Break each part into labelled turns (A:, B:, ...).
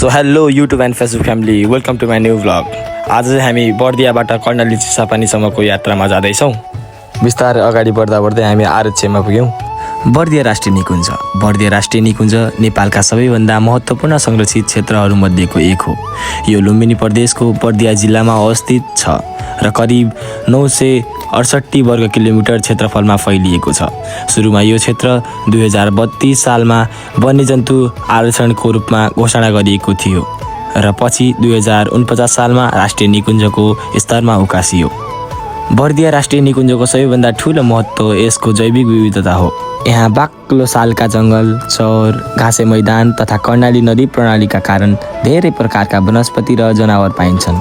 A: So hello YouTube and Facebook family, welcome to my new vlog. आज चाहिँ हामी बर्दियाबाट कर्णाली चिसापानीसम्मको यात्रामा जाँदैछौँ। बिस्तारै अगाडि बढ्दा बढ्दै हामी आरक्षमा पुग्यौँ। बर्दिया राष्ट्रिय निकुञ्ज। बर्दिया राष्ट्रिय निकुञ्ज नेपालका सबैभन्दा महत्त्वपूर्ण संरक्षित क्षेत्रहरूमध्येको एक हो। यो लुम्बिनी प्रदेशको बर्दिया जिल्लामा अवस्थित छ र करिब 968 वर्ग किलोमिटर क्षेत्रफलमा फैलिएको छ। सुरुमा यो क्षेत्र 2032 सालमा वन्यजन्तु आरक्षणको रूपमा घोषणा गरिएको थियो र पछि 2049 सालमा राष्ट्रिय निकुञ्जको स्तरमा उकासियो। बर्दिया राष्ट्रिय निकुञ्जको सबैभन्दा ठुलो महत्त्व यसको जैविक विविधता हो। यहाँ बाक्लो सालका जङ्गल, चौर, घाँसे मैदान तथा कर्णाली नदी प्रणालीका कारण धेरै प्रकारका वनस्पति र जनावर पाइन्छन्।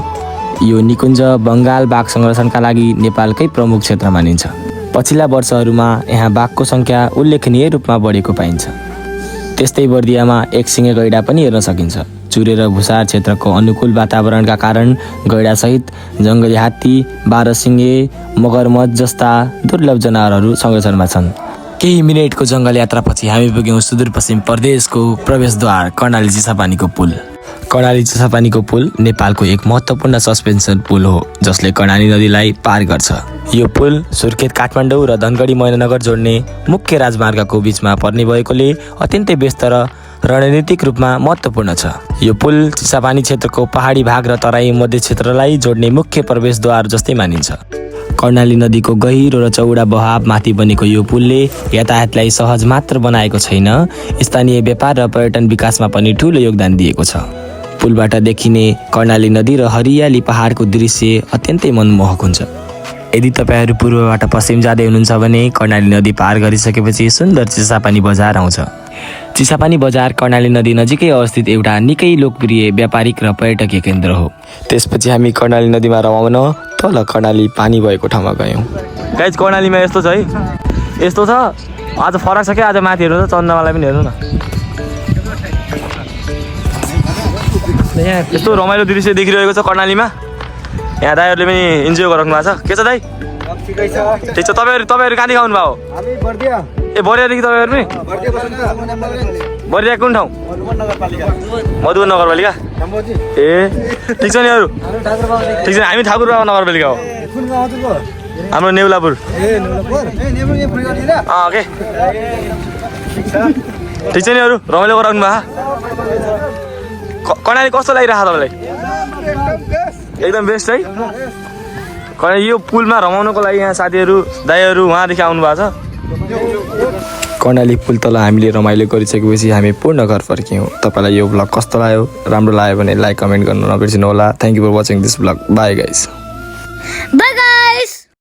A: यो निकुञ्ज बङ्गाल बाघ संरक्षणका लागि नेपालकै प्रमुख क्षेत्र मानिन्छ। पछिल्ला वर्षहरूमा यहाँ बाघको सङ्ख्या उल्लेखनीय रूपमा बढेको पाइन्छ। त्यस्तै बर्दियामा एक सिङे गैडा पनि हेर्न सकिन्छ। चुरे र भुसार क्षेत्रको अनुकूल वातावरणका कारण गैडासहित जङ्गली हात्ती, 12 सिङे, मगरमच्छ जस्ता दुर्लभ जनावरहरू संरक्षणमा छन्। केही मिनेटको जङ्गल यात्रापछि हामी पुग्यौँ सुदूरपश्चिम प्रदेशको प्रवेशद्वार कर्णाली चिसापानीको पुल। कर्णाली चिसापानीको पुल नेपालको एक महत्त्वपूर्ण सस्पेन्सन पुल हो जसले कर्णाली नदीलाई पार गर्छ। यो पुल सुर्खेत, काठमाडौँ र धनगढी मैनानगर जोड्ने मुख्य राजमार्गको बिचमा पर्ने भएकोले अत्यन्तै व्यस्त र रणनीतिक रूपमा महत्त्वपूर्ण छ। यो पुल चिसापानी क्षेत्रको पहाडी भाग र तराई मध्य क्षेत्रलाई जोड्ने मुख्य प्रवेशद्वार जस्तै मानिन्छ। कर्णाली नदीको गहिरो र चौडा बहाव माथि बनेको यो पुलले यातायातलाई सहज मात्र बनाएको छैन, स्थानीय व्यापार र पर्यटन विकासमा पनि ठुलो योगदान दिएको छ। पुलबाट देखिने कर्णाली नदी र हरियाली पहाडको दृश्य अत्यन्तै मनमोहक हुन्छ। यदि तपाईँहरू पूर्वबाट पश्चिम जाँदै हुनुहुन्छ भने कर्णाली नदी पार गरिसकेपछि सुन्दर चिसापानी बजार आउँछ। चिसापानी बजार कर्णाली नदी नजिकै अवस्थित एउटा निकै लोकप्रिय व्यापारिक र पर्यटकीय केन्द्र हो। त्यसपछि हामी कर्णाली नदीमा रमाउन तल कर्णाली पानी भएको ठाउँमा गयौँ। गाइज, कर्णालीमा यस्तो छ है, यस्तो छ। आज फरक छ क्या, आज माथि हेर्नु त, चन्द्रमालाई पनि हेर्नु न। यहाँ यस्तो रमाइलो दृश्य देखिरहेको छ कर्णालीमा। यहाँ दाइहरूले पनि इन्जोय गराउनु भएको छ। के छ दाइ? ठिक छ। तपाईँहरू कहाँदेखि आउनु भयो? ए, बर्दियादेखि तपाईँहरू पनि? बर्दिया कुन ठाउँ? मधुवन नगरपालिका। ए, ठिक छ नि। अरू ठिक छ। हामी ठाकुर बाबा नगरपालिका हो। हाम्रो नेउलापुर। ओके, ठिक छ नि। अरू रमाइलो गराउनु भयो। कर्णाली कस्तो लागिरहेको तपाईँलाई? एकदम बेस्ट है। कर्णाली यो पुलमा रमाउनको लागि यहाँ साथीहरू, दाइहरू उहाँदेखि आउनु भएको छ। कर्णाली पुल तल हामीले रमाइलो गरिसकेपछि हामी पूर्ण घर फर्क्यौँ। तपाईँलाई यो भ्लग कस्तो लाग्यो? राम्रो लाग्यो भने लाइक, कमेन्ट गर्नु नबिर्सिनु होला। Thank you for watching this vlog. Bye guys.